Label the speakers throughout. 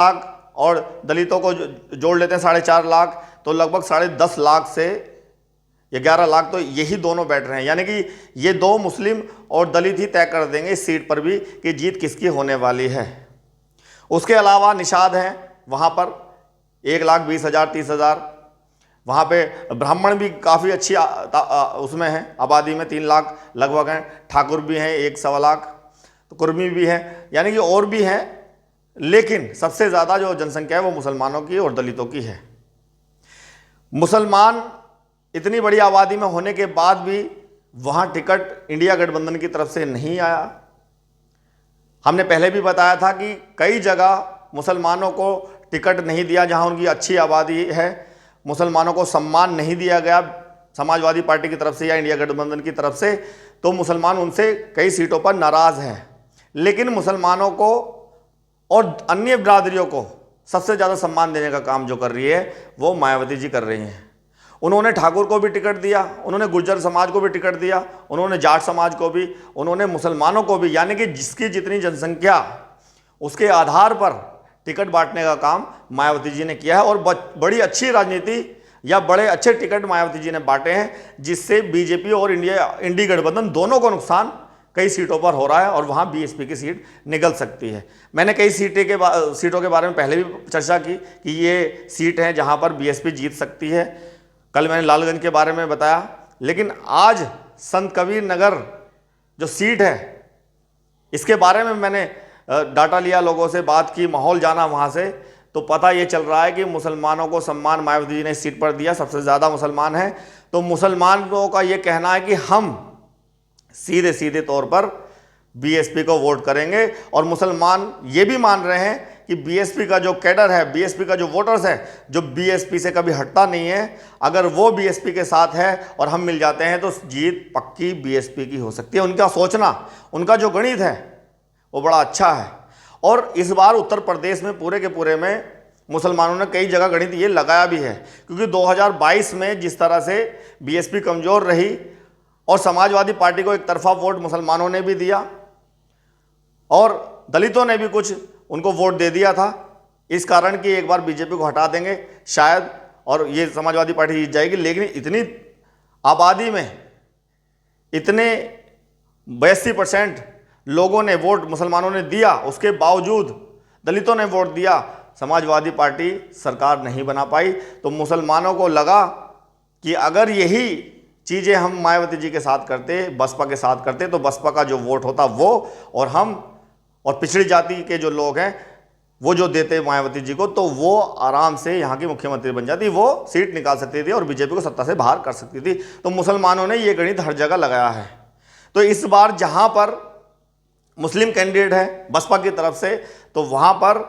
Speaker 1: लाख और दलितों को जोड़ लेते हैं 4.5 लाख, तो लगभग 10.5 लाख से 11 लाख तो यही दोनों बैठ रहे हैं। यानी कि ये दो मुस्लिम और दलित ही तय कर देंगे इस सीट पर भी कि जीत किसकी होने वाली है। उसके अलावा निषाद हैं वहाँ पर 1,20,000 30,000। वहाँ पे ब्राह्मण भी काफ़ी अच्छी उसमें हैं, आबादी में 3 लाख लगभग हैं। ठाकुर भी हैं 1-1.25 लाख, तो कुर्मी भी हैं, यानी कि और भी हैं। लेकिन सबसे ज़्यादा जो जनसंख्या है वो मुसलमानों की और दलितों की है। मुसलमान इतनी बड़ी आबादी में होने के बाद भी वहाँ टिकट इंडिया गठबंधन की तरफ से नहीं आया। हमने पहले भी बताया था कि कई जगह मुसलमानों को टिकट नहीं दिया जहाँ उनकी अच्छी आबादी है, मुसलमानों को सम्मान नहीं दिया गया समाजवादी पार्टी की तरफ से या इंडिया गठबंधन की तरफ से, तो मुसलमान उनसे कई सीटों पर नाराज़ हैं। लेकिन मुसलमानों को और अन्य बिरादरियों को सबसे ज़्यादा सम्मान देने का काम जो कर रही है वो मायावती जी कर रही हैं। उन्होंने ठाकुर को भी टिकट दिया, उन्होंने गुर्जर समाज को भी टिकट दिया, उन्होंने जाट समाज को भी, उन्होंने मुसलमानों को भी, यानी कि जिसकी जितनी जनसंख्या उसके आधार पर टिकट बांटने का काम मायावती जी ने किया है। और बड़ी अच्छी राजनीति या बड़े अच्छे टिकट मायावती जी ने बांटे हैं, जिससे बीजेपी और इंडी गठबंधन दोनों को नुकसान कई सीटों पर हो रहा है और वहाँ बीएसपी की सीट निकल सकती है। मैंने कई सीटों के बारे में पहले भी चर्चा की कि ये सीट हैं जहाँ पर बीएसपी जीत सकती है। कल मैंने लालगंज के बारे में बताया, लेकिन आज संत कबीर नगर जो सीट है इसके बारे में मैंने डाटा लिया, लोगों से बात की, माहौल जाना वहाँ से, तो पता ये चल रहा है कि मुसलमानों को सम्मान मायावती जी ने इस सीट पर दिया। सबसे ज़्यादा मुसलमान हैं, तो मुसलमानों का ये कहना है कि हम सीधे सीधे तौर पर बीएसपी को वोट करेंगे। और मुसलमान ये भी मान रहे हैं कि बीएसपी का जो कैडर है, बीएसपी का जो वोटर्स है, जो बीएसपी से कभी हटता नहीं है, अगर वो बीएसपी के साथ है और हम मिल जाते हैं तो जीत पक्की बीएसपी की हो सकती है। उनका सोचना, उनका जो गणित है वो बड़ा अच्छा है। और इस बार उत्तर प्रदेश में पूरे के पूरे में मुसलमानों ने कई जगह गणित ये लगाया भी है, क्योंकि 2022 में जिस तरह से बीएसपी कमज़ोर रही और समाजवादी पार्टी को एक तरफा वोट मुसलमानों ने भी दिया और दलितों ने भी कुछ उनको वोट दे दिया था, इस कारण कि एक बार बीजेपी को हटा देंगे शायद और ये समाजवादी पार्टी जीत जाएगी। लेकिन इतनी आबादी में इतने 82% लोगों ने वोट मुसलमानों ने दिया, उसके बावजूद दलितों ने वोट दिया, समाजवादी पार्टी सरकार नहीं बना पाई। तो मुसलमानों को लगा कि अगर यही चीज़ें हम मायावती जी के साथ करते, बसपा के साथ करते, तो बसपा का जो वोट होता वो और हम और पिछड़ी जाति के जो लोग हैं वो जो देते मायावती जी को, तो वो आराम से यहाँ की मुख्यमंत्री बन जाती, वो सीट निकाल सकती थी और बीजेपी को सत्ता से बाहर कर सकती थी। तो मुसलमानों ने ये गणित हर जगह लगाया है। तो इस बार जहाँ पर मुस्लिम कैंडिडेट है बसपा की तरफ से, तो वहाँ पर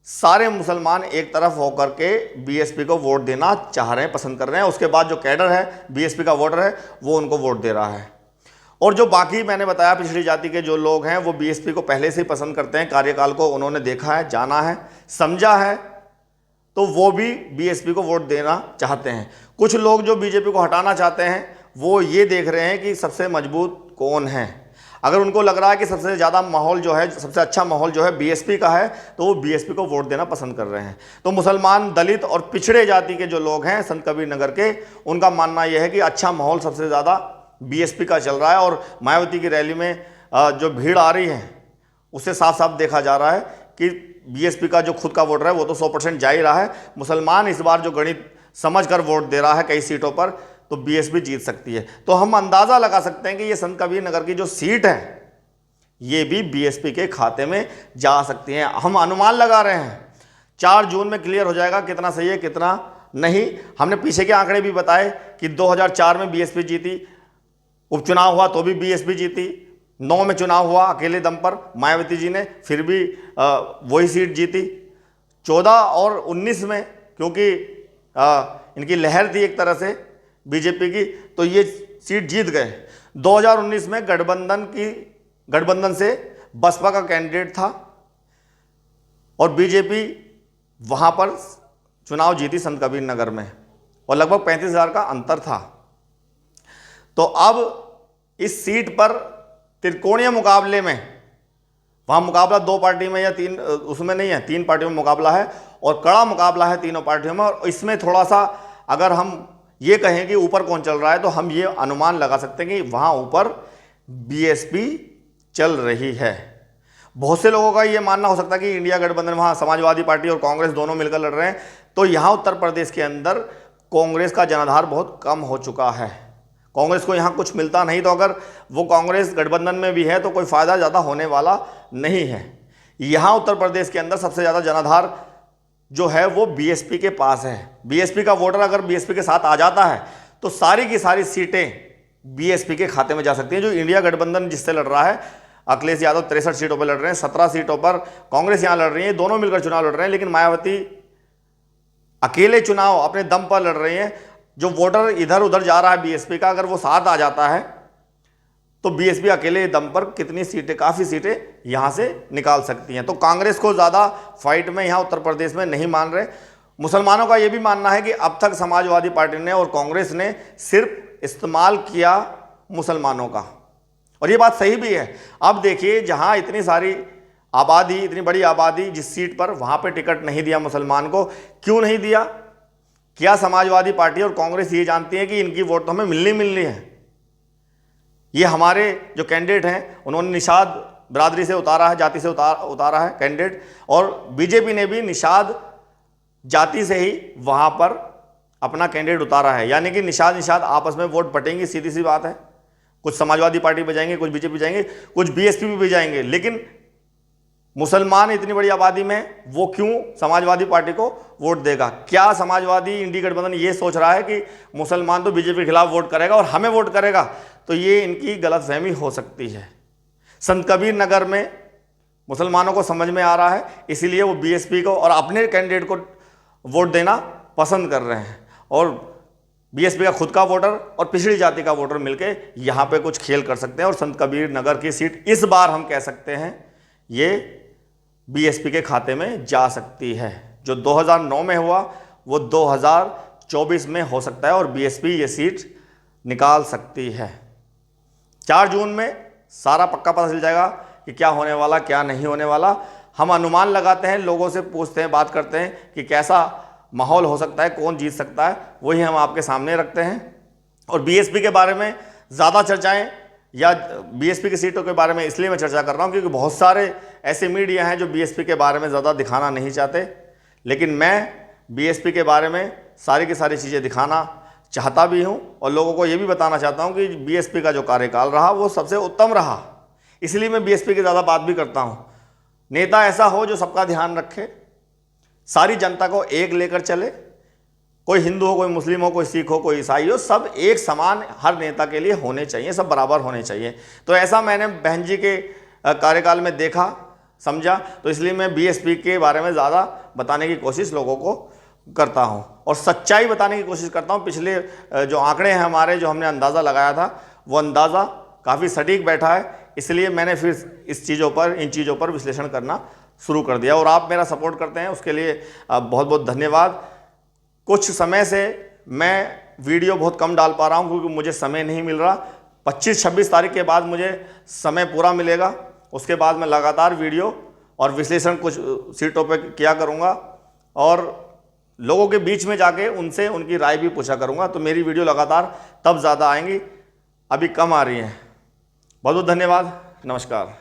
Speaker 1: सारे मुसलमान एक तरफ होकर के बीएसपी को वोट देना चाह रहे हैं, पसंद कर रहे हैं। उसके बाद जो कैडर है, बीएसपी का वोटर है, वो उनको वोट दे रहा है। और जो बाकी मैंने बताया पिछड़ी जाति के जो लोग हैं वो बीएसपी को पहले से ही पसंद करते हैं, कार्यकाल को उन्होंने देखा है, जाना है, समझा है, तो वो भी बीएसपी को वोट देना चाहते हैं। कुछ लोग जो बीजेपी को हटाना चाहते हैं वो ये देख रहे हैं कि सबसे मजबूत कौन है। अगर उनको लग रहा है कि सबसे ज़्यादा माहौल जो है, सबसे अच्छा माहौल जो है बीएसपी का है, तो वो बीएसपी को वोट देना पसंद कर रहे हैं। तो मुसलमान, दलित और पिछड़े जाति के जो लोग हैं संत कबीर नगर के, उनका मानना यह है कि अच्छा माहौल सबसे ज़्यादा बीएसपी का चल रहा है। और मायावती की रैली में जो भीड़ आ रही है उससे साफ साफ देखा जा रहा है कि बीएसपी का जो खुद का वोटर है वो तो 100% जा ही रहा है। मुसलमान इस बार जो गणित समझ कर वोट दे रहा है कई सीटों पर, तो बीएसपी जीत सकती है। तो हम अंदाज़ा लगा सकते हैं कि ये संत कबीर नगर की जो सीट है ये भी बीएसपी के खाते में जा सकती हैं। हम अनुमान लगा रहे हैं 4 जून में क्लियर हो जाएगा कितना सही है कितना नहीं। हमने पीछे के आंकड़े भी बताए कि 2004 में बीएसपी जीती, उपचुनाव हुआ तो भी बीएसपी जीती, 9 में चुनाव हुआ अकेले दम पर मायावती जी ने, फिर भी वही सीट जीती। 14 और 19 में क्योंकि इनकी लहर थी एक तरह से बीजेपी की, तो ये सीट जीत गए। 2019 में गठबंधन से बसपा का कैंडिडेट था और बीजेपी वहां पर चुनाव जीती संत कबीर नगर में और लगभग 35,000 का अंतर था। तो अब इस सीट पर त्रिकोणीय मुकाबले में वहाँ मुकाबला 2 पार्टी में या 3 उसमें नहीं है, 3 पार्टियों में मुकाबला है और कड़ा मुकाबला है तीनों पार्टियों में। और इसमें थोड़ा सा अगर हम ये कहें कि ऊपर कौन चल रहा है तो हम ये अनुमान लगा सकते हैं कि वहाँ ऊपर बीएसपी चल रही है। बहुत से लोगों का ये मानना हो सकता है कि इंडिया गठबंधन, वहाँ समाजवादी पार्टी और कांग्रेस दोनों मिलकर लड़ रहे हैं, तो यहाँ उत्तर प्रदेश के अंदर कांग्रेस का जनाधार बहुत कम हो चुका है। कांग्रेस को यहाँ कुछ मिलता नहीं, तो अगर वो कांग्रेस गठबंधन में भी है तो कोई फ़ायदा ज़्यादा होने वाला नहीं है। यहाँ उत्तर प्रदेश के अंदर सबसे ज़्यादा जनाधार जो है वो बीएसपी के पास है। बीएसपी का वोटर अगर बीएसपी के साथ आ जाता है तो सारी की सारी सीटें बीएसपी के खाते में जा सकती हैं। जो इंडिया गठबंधन जिससे लड़ रहा है, अखिलेश यादव 63 सीटों पर लड़ रहे हैं, 17 सीटों पर कांग्रेस यहाँ लड़ रही है, दोनों मिलकर चुनाव लड़ रहे हैं, लेकिन मायावती अकेले चुनाव अपने दम पर लड़ रही हैं। जो वोटर इधर उधर जा रहा है बीएसपी का, अगर वो साथ आ जाता है तो बीएसपी अकेले दम पर कितनी सीटें, काफ़ी सीटें यहाँ से निकाल सकती हैं। तो कांग्रेस को ज़्यादा फाइट में यहाँ उत्तर प्रदेश में नहीं मान रहे। मुसलमानों का ये भी मानना है कि अब तक समाजवादी पार्टी ने और कांग्रेस ने सिर्फ इस्तेमाल किया मुसलमानों का, और ये बात सही भी है। अब देखिए, जहाँ इतनी सारी आबादी, इतनी बड़ी आबादी जिस सीट पर, वहाँ पे टिकट नहीं दिया मुसलमान को। क्यों नहीं दिया? क्या समाजवादी पार्टी और कांग्रेस ये जानती है कि इनकी वोट तो हमें मिलनी है? ये हमारे जो कैंडिडेट हैं उन्होंने निषाद बिरादरी से उतारा है, जाति से उतारा है कैंडिडेट, और बीजेपी ने भी निषाद जाति से ही वहाँ पर अपना कैंडिडेट उतारा है। यानी कि निषाद आपस में वोट बटेंगे, सीधी सी बात है। कुछ समाजवादी पार्टी पे जाएंगे, कुछ बीजेपी जाएंगे, कुछ बीएसपी भी जाएंगे, लेकिन मुसलमान इतनी बड़ी आबादी में वो क्यों समाजवादी पार्टी को वोट देगा? क्या समाजवादी इंडी गठबंधन ये सोच रहा है कि मुसलमान तो बीजेपी के खिलाफ वोट करेगा और हमें वोट करेगा? तो ये इनकी गलतफहमी हो सकती है। संत कबीर नगर में मुसलमानों को समझ में आ रहा है, इसीलिए वो बीएसपी को और अपने कैंडिडेट को वोट देना पसंद कर रहे हैं, और बीएसपी का खुद का वोटर और पिछड़ी जाति का वोटर मिलके यहाँ पे कुछ खेल कर सकते हैं। और संत कबीर नगर की सीट इस बार हम कह सकते हैं ये बीएसपी के खाते में जा सकती है। जो 2009 में हुआ वो 2024 में हो सकता है और बीएसपी ये सीट निकाल सकती है। 4 जून में सारा पक्का पता चल जाएगा कि क्या होने वाला, क्या नहीं होने वाला। हम अनुमान लगाते हैं, लोगों से पूछते हैं, बात करते हैं कि कैसा माहौल हो सकता है, कौन जीत सकता है, वही हम आपके सामने रखते हैं। और बीएसपी के बारे में ज़्यादा चर्चाएं या बीएसपी की सीटों के बारे में इसलिए मैं चर्चा कर रहा हूं क्योंकि बहुत सारे ऐसे मीडिया हैं जो बीएसपी के बारे में ज़्यादा दिखाना नहीं चाहते, लेकिन मैं बीएसपी के बारे में सारी की सारी चीज़ें दिखाना चाहता भी हूं और लोगों को ये भी बताना चाहता हूं कि बीएसपी का जो कार्यकाल रहा वो सबसे उत्तम रहा। इसलिए मैं बीएसपी की ज़्यादा बात भी करता हूं। नेता ऐसा हो जो सबका ध्यान रखे, सारी जनता को एक लेकर चले, कोई हिंदू हो, कोई मुस्लिम हो, कोई सिख हो, कोई ईसाई हो, सब एक समान हर नेता के लिए होने चाहिए, सब बराबर होने चाहिए। तो ऐसा मैंने बहन जी के कार्यकाल में देखा, समझा, तो इसलिए मैं बीएसपी के बारे में ज़्यादा बताने की कोशिश लोगों को करता हूं और सच्चाई बताने की कोशिश करता हूं। पिछले जो आंकड़े हैं हमारे, जो हमने अंदाज़ा लगाया था, वो अंदाज़ा काफ़ी सटीक बैठा है, इसलिए मैंने फिर इन चीज़ों पर विश्लेषण करना शुरू कर दिया और आप मेरा सपोर्ट करते हैं, उसके लिए बहुत बहुत धन्यवाद। कुछ समय से मैं वीडियो बहुत कम डाल पा रहा हूं क्योंकि मुझे समय नहीं मिल रहा। 25-26 तारीख के बाद मुझे समय पूरा मिलेगा, उसके बाद मैं लगातार वीडियो और विश्लेषण कुछ सीटों पे किया करूंगा और लोगों के बीच में जाके उनसे उनकी राय भी पूछा करूंगा। तो मेरी वीडियो लगातार तब ज़्यादा आएंगी, अभी कम आ रही हैं। बहुत बहुत धन्यवाद, नमस्कार।